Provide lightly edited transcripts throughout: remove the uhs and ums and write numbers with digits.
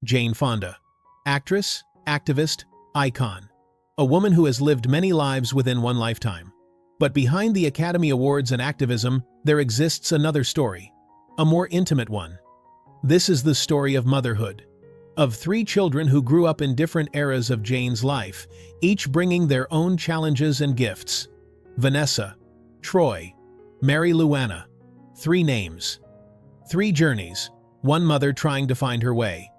Jane Fonda. Actress, activist, icon. A woman who has lived many lives within one lifetime. But behind the Academy Awards and activism, there exists another story. A more intimate one. This is the story of motherhood. Of three children who grew up in different eras of Jane's life, each bringing their own challenges and gifts. Vanessa, Troy, Mary Luana. Three names. Three journeys, one mother trying to find her way.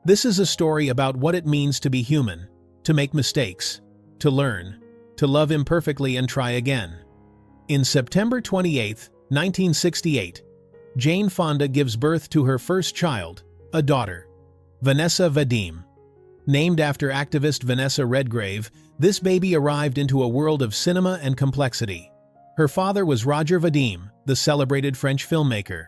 This is a story about what it means to be human, to make mistakes, to learn, to love imperfectly and try again. In September 28, 1968, Jane Fonda gives birth to her first child, a daughter, Vanessa Vadim. Named after activist Vanessa Redgrave, this baby arrived into a world of cinema and complexity. Her father was Roger Vadim, the celebrated French filmmaker.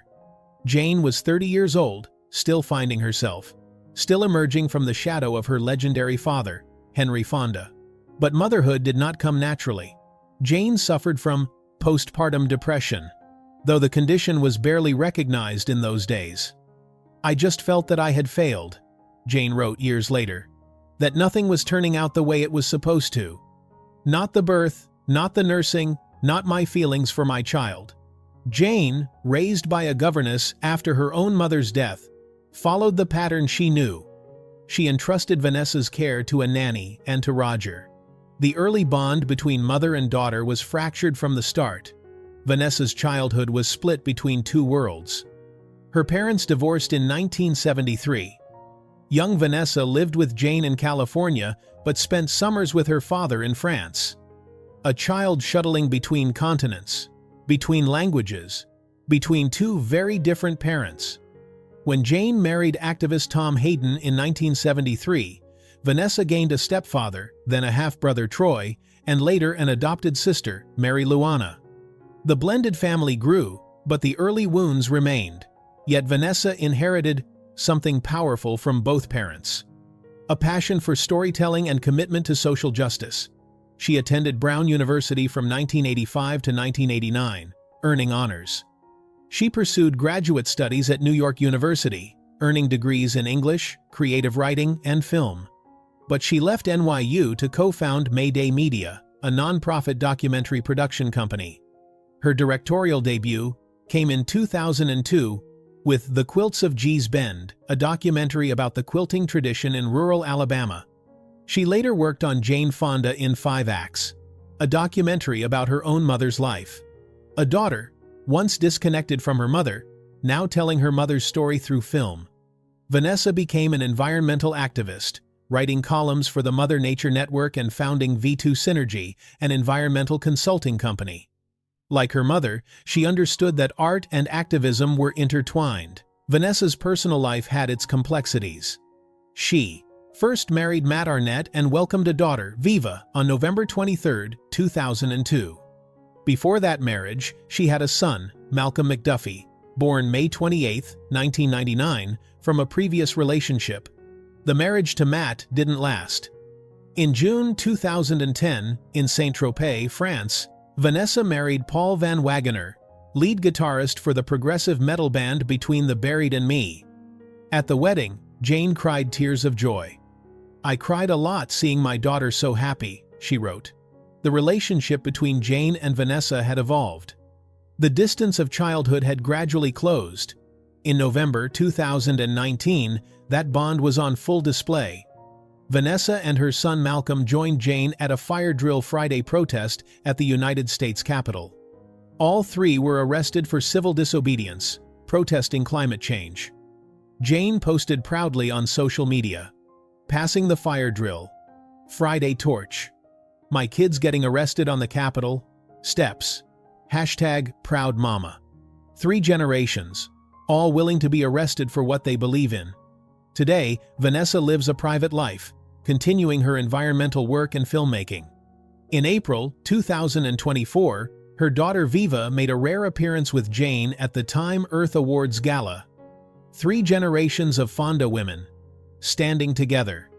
Jane was 30 years old, still finding herself, still emerging from the shadow of her legendary father, Henry Fonda. But motherhood did not come naturally. Jane suffered from postpartum depression, though the condition was barely recognized in those days. "I just felt that I had failed," Jane wrote years later, "that nothing was turning out the way it was supposed to. Not the birth, not the nursing, not my feelings for my child." Jane, raised by a governess after her own mother's death, followed the pattern she knew. She entrusted Vanessa's care to a nanny and to Roger. The early bond between mother and daughter was fractured from the start. Vanessa's childhood was split between two worlds. Her parents divorced in 1973. Young Vanessa lived with Jane in California but spent summers with her father in France. A child shuttling between continents, between languages, between two very different parents. When Jane married activist Tom Hayden in 1973, Vanessa gained a stepfather, then a half-brother Troy, and later an adopted sister, Mary Luana. The blended family grew, but the early wounds remained. Yet Vanessa inherited something powerful from both parents. A passion for storytelling and commitment to social justice. She attended Brown University from 1985 to 1989, earning honors. She pursued graduate studies at New York University, earning degrees in English, creative writing, and film. But she left NYU to co-found Mayday Media, a nonprofit documentary production company. Her directorial debut came in 2002 with The Quilts of Gee's Bend, a documentary about the quilting tradition in rural Alabama. She later worked on Jane Fonda in 5 Acts, a documentary about her own mother's life. A daughter, once disconnected from her mother, now telling her mother's story through film. Vanessa became an environmental activist, writing columns for the Mother Nature Network and founding V2 Synergy, an environmental consulting company. Like her mother, she understood that art and activism were intertwined. Vanessa's personal life had its complexities. She first married Matt Arnett and welcomed a daughter, Viva, on November 23, 2002. Before that marriage, she had a son, Malcolm McDuffie, born May 28, 1999, from a previous relationship. The marriage to Matt didn't last. In June 2010, in Saint-Tropez, France, Vanessa married Paul Van Wagener, lead guitarist for the progressive metal band Between the Buried and Me. At the wedding, Jane cried tears of joy. "I cried a lot seeing my daughter so happy," she wrote. The relationship between Jane and Vanessa had evolved. The distance of childhood had gradually closed. In November 2019, that bond was on full display. Vanessa and her son Malcolm joined Jane at a Fire Drill Friday protest at the United States Capitol. All three were arrested for civil disobedience, protesting climate change. Jane posted proudly on social media, "Passing the fire drill. Friday torch. My kids getting arrested on the Capitol. Steps. #proud mama. 3 generations, all willing to be arrested for what they believe in." Today, Vanessa lives a private life, continuing her environmental work and filmmaking. In April 2024, her daughter Viva made a rare appearance with Jane at the Time Earth Awards Gala. 3 generations of Fonda women, standing together.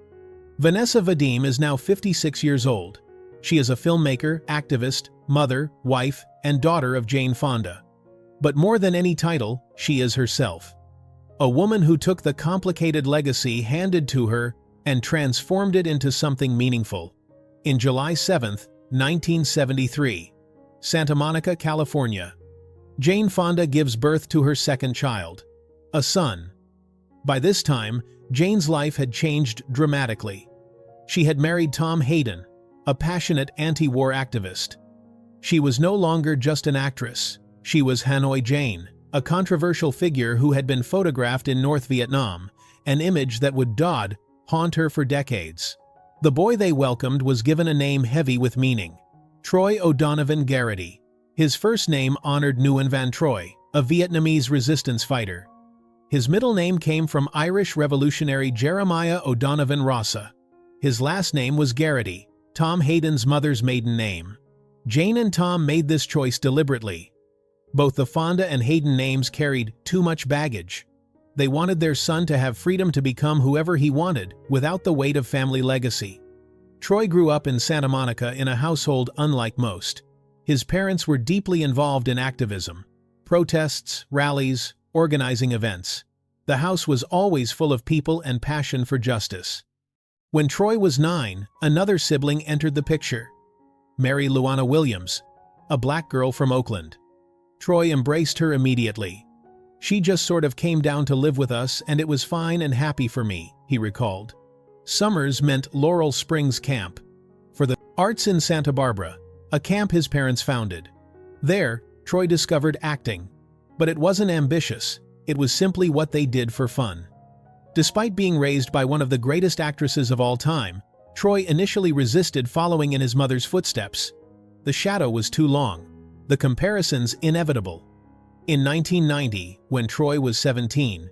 Vanessa Vadim is now 56 years old. She is a filmmaker, activist, mother, wife, and daughter of Jane Fonda. But more than any title, she is herself. a woman who took the complicated legacy handed to her and transformed it into something meaningful. In July 7, 1973, Santa Monica, California, Jane Fonda gives birth to her second child, a son. By this time, Jane's life had changed dramatically. She had married Tom Hayden, a passionate anti-war activist. She was no longer just an actress. She was Hanoi Jane, a controversial figure who had been photographed in North Vietnam, an image that would haunt her for decades. The boy they welcomed was given a name heavy with meaning: Troy O'Donovan Gered. His first name honored Nguyen Van Troy, a Vietnamese resistance fighter. His middle name came from Irish revolutionary Jeremiah O'Donovan Rossa. His last name was Gered, Tom Hayden's mother's maiden name. Jane and Tom made this choice deliberately. Both the Fonda and Hayden names carried too much baggage. They wanted their son to have freedom to become whoever he wanted, without the weight of family legacy. Troy grew up in Santa Monica in a household unlike most. His parents were deeply involved in activism, protests, rallies, organizing events. The house was always full of people and passion for justice. When Troy was 9, another sibling entered the picture: Mary Luana Williams, a black girl from Oakland. Troy embraced her immediately. "She just sort of came down to live with us and it was fine and happy for me," he recalled. Summers meant Laurel Springs Camp for the Arts in Santa Barbara, a camp his parents founded. There, Troy discovered acting. But it wasn't ambitious, it was simply what they did for fun. Despite being raised by one of the greatest actresses of all time, Troy initially resisted following in his mother's footsteps. The shadow was too long, the comparisons inevitable. In 1990, when Troy was 17,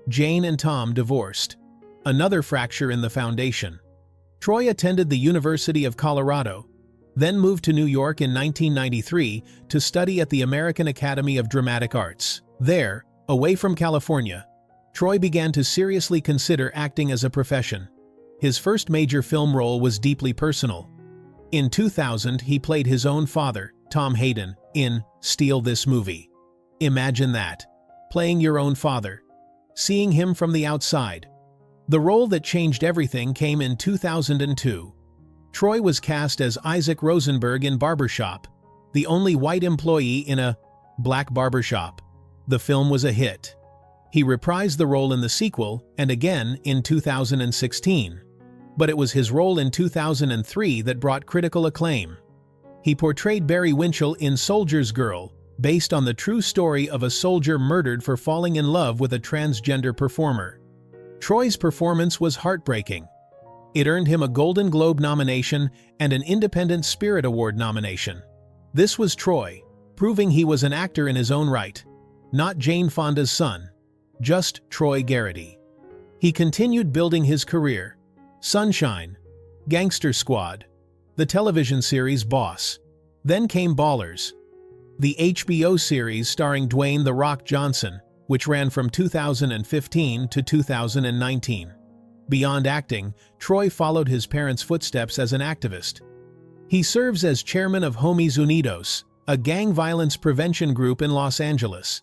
Jane and Tom divorced. Another fracture in the foundation. Troy attended the University of Colorado, then moved to New York in 1993 to study at the American Academy of Dramatic Arts. There, away from California, Troy began to seriously consider acting as a profession. His first major film role was deeply personal. In 2000, he played his own father, Tom Hayden, in Steal This Movie. Imagine that, playing your own father, seeing him from the outside. The role that changed everything came in 2002. Troy was cast as Isaac Rosenberg in Barbershop, the only white employee in a black barbershop. The film was a hit. He reprised the role in the sequel and again in 2016. But it was his role in 2003 that brought critical acclaim. He portrayed Barry Winchell in Soldier's Girl, based on the true story of a soldier murdered for falling in love with a transgender performer. Troy's performance was heartbreaking. It earned him a Golden Globe nomination and an Independent Spirit Award nomination. This was Troy, proving he was an actor in his own right. Not Jane Fonda's son, just Troy Gered. He continued building his career. Sunshine, Gangster Squad, the television series Boss. Then came Ballers, the HBO series starring Dwayne "The Rock" Johnson, which ran from 2015 to 2019. Beyond acting, Troy followed his parents' footsteps as an activist. He serves as chairman of Homies Unidos, a gang violence prevention group in Los Angeles.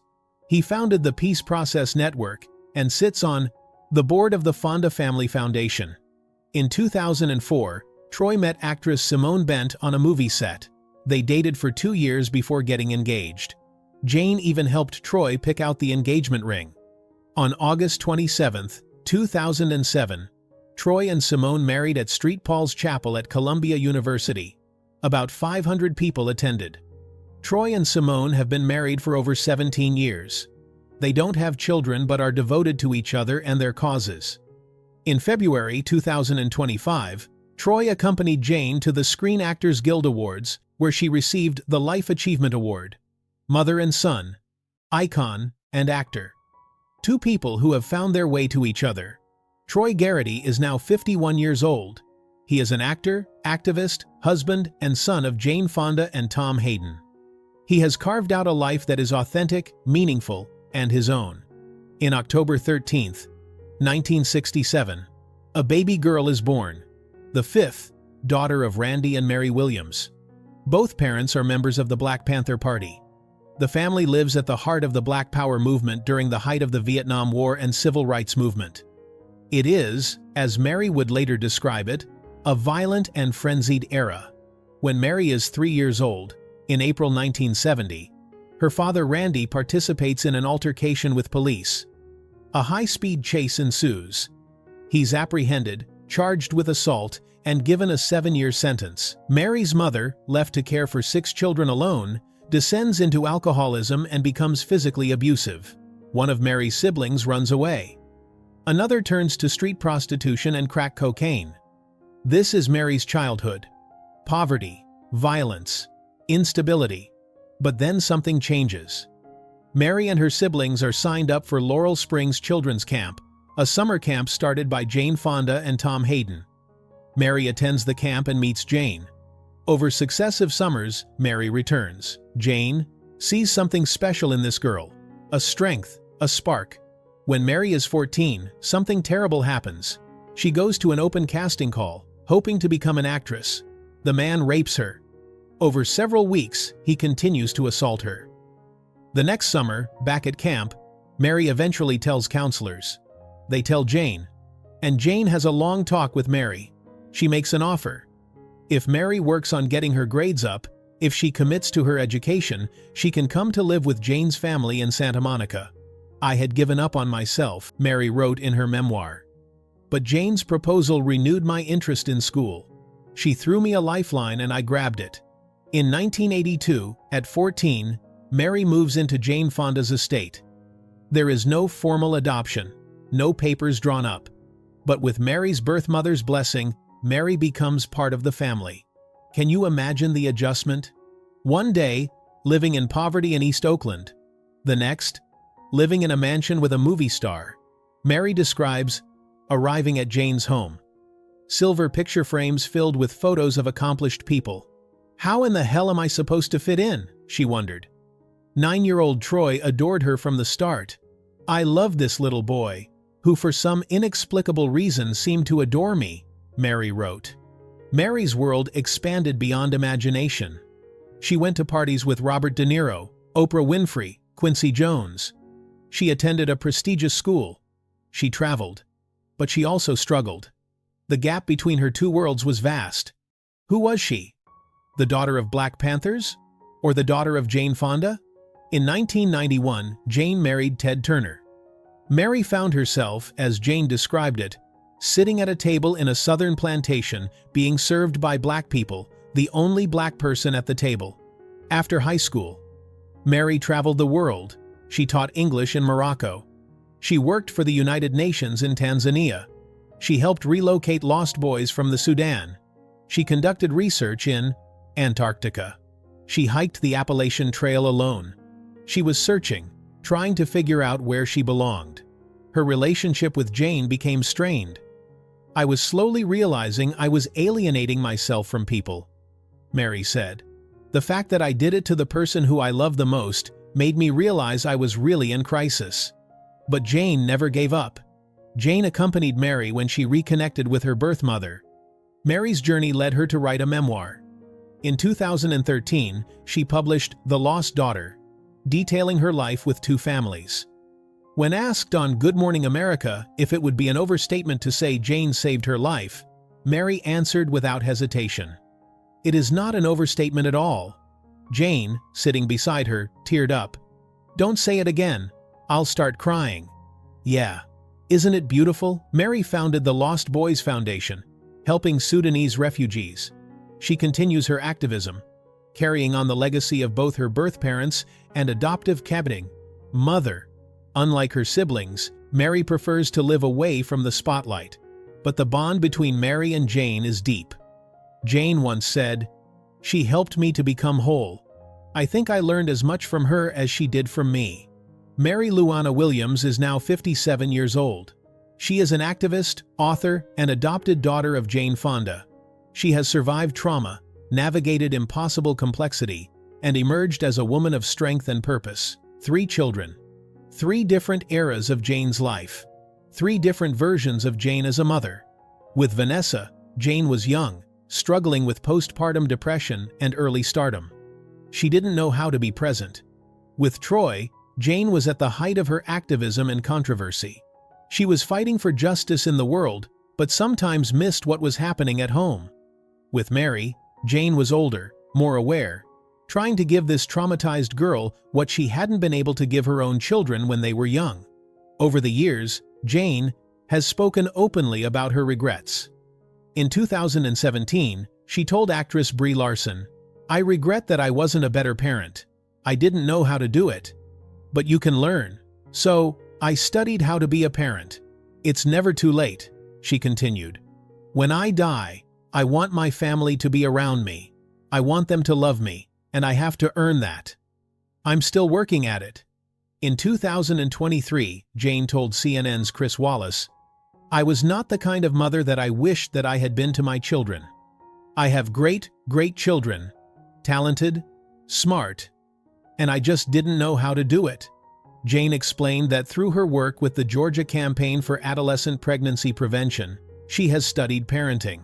He founded the Peace Process Network and sits on the board of the Fonda Family Foundation. In 2004, Troy met actress Simone Bent on a movie set. They dated for 2 years before getting engaged. Jane even helped Troy pick out the engagement ring. On August 27, 2007, Troy and Simone married at St. Paul's Chapel at Columbia University. About 500 people attended. Troy and Simone have been married for over 17 years. They don't have children but are devoted to each other and their causes. In February 2025, Troy accompanied Jane to the Screen Actors Guild Awards, where she received the Life Achievement Award. Mother and son, icon and actor. Two people who have found their way to each other. Troy Gered is now 51 years old. He is an actor, activist, husband, and son of Jane Fonda and Tom Hayden. He has carved out a life that is authentic, meaningful, and his own. In October 13, 1967, a baby girl is born, the fifth daughter of Randy and Mary Williams. Both parents are members of the Black Panther Party. The family lives at the heart of the Black Power movement during the height of the Vietnam War and Civil Rights Movement. It is, as Mary would later describe it, a violent and frenzied era. When Mary is 3 years old, in April 1970, her father Randy participates in an altercation with police. A high-speed chase ensues. He's apprehended, charged with assault, and given a 7-year sentence. Mary's mother, left to care for 6 children alone, descends into alcoholism and becomes physically abusive. One of Mary's siblings runs away. Another turns to street prostitution and crack cocaine. This is Mary's childhood. Poverty, violence, instability. But then something changes. Mary and her siblings are signed up for Laurel Springs Children's Camp, a summer camp started by Jane Fonda and Tom Hayden. Mary attends the camp and meets Jane. Over successive summers, Mary returns. Jane sees something special in this girl, a strength, a spark. When Mary is 14, something terrible happens. She goes to an open casting call, hoping to become an actress. The man rapes her. Over several weeks, he continues to assault her. The next summer, back at camp, Mary eventually tells counselors. They tell Jane, and Jane has a long talk with Mary. She makes an offer. If Mary works on getting her grades up, if she commits to her education, she can come to live with Jane's family in Santa Monica. I had given up on myself, Mary wrote in her memoir. But Jane's proposal renewed my interest in school. She threw me a lifeline and I grabbed it. In 1982, at 14, Mary moves into Jane Fonda's estate. There is no formal adoption, no papers drawn up. But with Mary's birth mother's blessing, Mary becomes part of the family. Can you imagine the adjustment? One day, living in poverty in East Oakland. The next, living in a mansion with a movie star. Mary describes arriving at Jane's home. Silver picture frames filled with photos of accomplished people. How in the hell am I supposed to fit in? She wondered. 9-year-old Troy adored her from the start. I loved this little boy, who for some inexplicable reason seemed to adore me, Mary wrote. Mary's world expanded beyond imagination. She went to parties with Robert De Niro, Oprah Winfrey, Quincy Jones. She attended a prestigious school. She traveled. But she also struggled. The gap between her two worlds was vast. Who was she? The daughter of Black Panthers? Or the daughter of Jane Fonda? In 1991, Jane married Ted Turner. Mary found herself, as Jane described it, sitting at a table in a southern plantation being served by black people, the only black person at the table. After high school, Mary traveled the world. She taught English in Morocco. She worked for the United Nations in Tanzania. She helped relocate lost boys from the Sudan. She conducted research in Antarctica. She hiked the Appalachian Trail alone. She was searching, trying to figure out where she belonged. Her relationship with Jane became strained. I was slowly realizing I was alienating myself from people, Mary said. The fact that I did it to the person who I loved the most made me realize I was really in crisis. But Jane never gave up. Jane accompanied Mary when she reconnected with her birth mother. Mary's journey led her to write a memoir. In 2013, she published The Lost Daughter, detailing her life with 2 families. When asked on Good Morning America if it would be an overstatement to say Jane saved her life, Mary answered without hesitation. It is not an overstatement at all. Jane, sitting beside her, teared up. Don't say it again. I'll start crying. Yeah. Isn't it beautiful? Mary founded the Lost Boys Foundation, helping Sudanese refugees. She continues her activism, carrying on the legacy of both her birth parents and adoptive cabinet mother. Unlike her siblings, Mary prefers to live away from the spotlight. But the bond between Mary and Jane is deep. Jane once said, "She helped me to become whole. I think I learned as much from her as she did from me." Mary Luana Williams is now 57 years old. She is an activist, author, and adopted daughter of Jane Fonda. She has survived trauma, navigated impossible complexity, and emerged as a woman of strength and purpose. 3 children. 3 different eras of Jane's life. 3 different versions of Jane as a mother. With Vanessa, Jane was young, struggling with postpartum depression and early stardom. She didn't know how to be present. With Troy, Jane was at the height of her activism and controversy. She was fighting for justice in the world, but sometimes missed what was happening at home. With Mary, Jane was older, more aware, trying to give this traumatized girl what she hadn't been able to give her own children when they were young. Over the years, Jane has spoken openly about her regrets. In 2017, she told actress Brie Larson, "I regret that I wasn't a better parent. I didn't know how to do it. But you can learn. So, I studied how to be a parent. It's never too late," she continued. "When I die, I want my family to be around me. I want them to love me, and I have to earn that. I'm still working at it." In 2023, Jane told CNN's Chris Wallace, "I was not the kind of mother that I wished that I had been to my children. I have great, great children, talented, smart, and I just didn't know how to do it." Jane explained that through her work with the Georgia Campaign for Adolescent Pregnancy Prevention, she has studied parenting.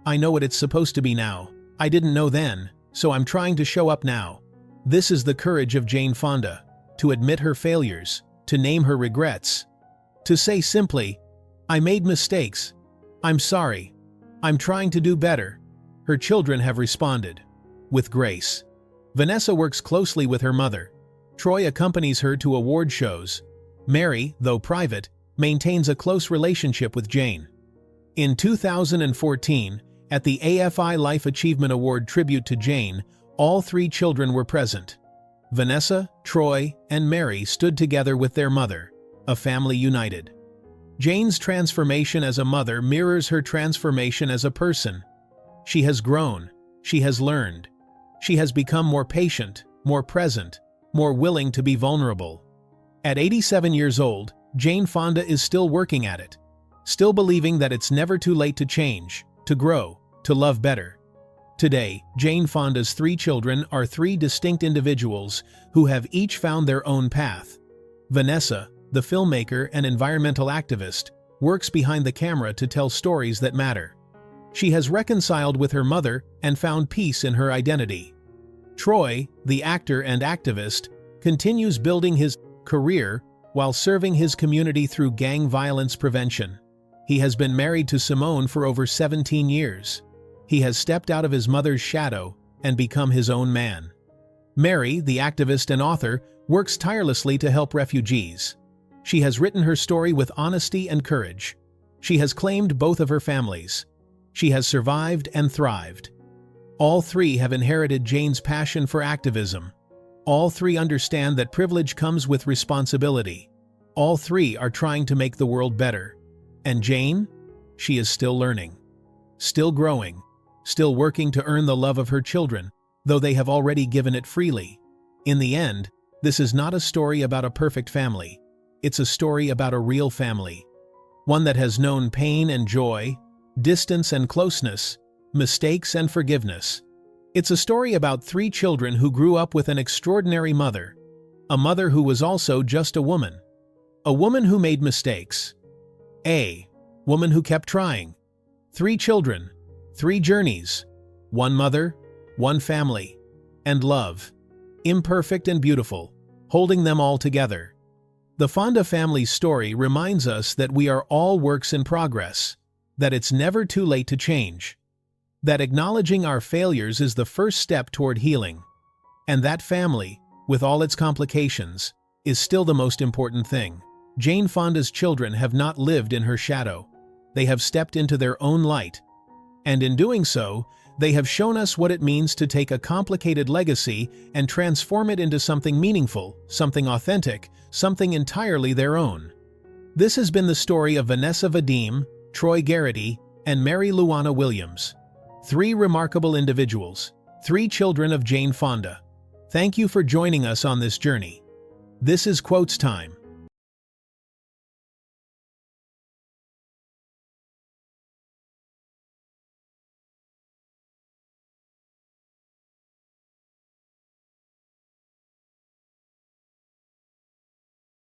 "I know what it's supposed to be now. I didn't know then, so I'm trying to show up now." This is the courage of Jane Fonda, to admit her failures, to name her regrets, to say simply, "I made mistakes. I'm sorry. I'm trying to do better." Her children have responded with grace. Vanessa works closely with her mother. Troy accompanies her to award shows. Mary, though private, maintains a close relationship with Jane. In 2014, at the AFI Life Achievement Award tribute to Jane, all three children were present. Vanessa, Troy, and Mary stood together with their mother, a family united. Jane's transformation as a mother mirrors her transformation as a person. She has grown, she has learned, she has become more patient, more present, more willing to be vulnerable. At 87 years old, Jane Fonda is still working at it, still believing that it's never too late to change, to grow, to love better. Today, Jane Fonda's three children are three distinct individuals who have each found their own path. Vanessa, the filmmaker and environmental activist, works behind the camera to tell stories that matter. She has reconciled with her mother and found peace in her identity. Troy, the actor and activist, continues building his career while serving his community through gang violence prevention. He has been married to Simone for over 17 years. He has stepped out of his mother's shadow and become his own man. Mary, the activist and author, works tirelessly to help refugees. She has written her story with honesty and courage. She has claimed both of her families. She has survived and thrived. All three have inherited Jane's passion for activism. All three understand that privilege comes with responsibility. All three are trying to make the world better. And Jane? She is still learning, still growing, still working to earn the love of her children, though they have already given it freely. In the end, this is not a story about a perfect family. It's a story about a real family. One that has known pain and joy, distance and closeness, mistakes and forgiveness. It's a story about three children who grew up with an extraordinary mother, a mother who was also just a woman who made mistakes, a woman who kept trying. Three children, three journeys, one mother, one family, and love, imperfect and beautiful, holding them all together. The Fonda family's story reminds us that we are all works in progress, that it's never too late to change, that acknowledging our failures is the first step toward healing, and that family, with all its complications, is still the most important thing. Jane Fonda's children have not lived in her shadow. They have stepped into their own light, and in doing so, they have shown us what it means to take a complicated legacy and transform it into something meaningful, something authentic, something entirely their own. This has been the story of Vanessa Vadim, Troy Gered, and Mary Luana Williams. Three remarkable individuals, three children of Jane Fonda. Thank you for joining us on this journey. This is Quotes Time.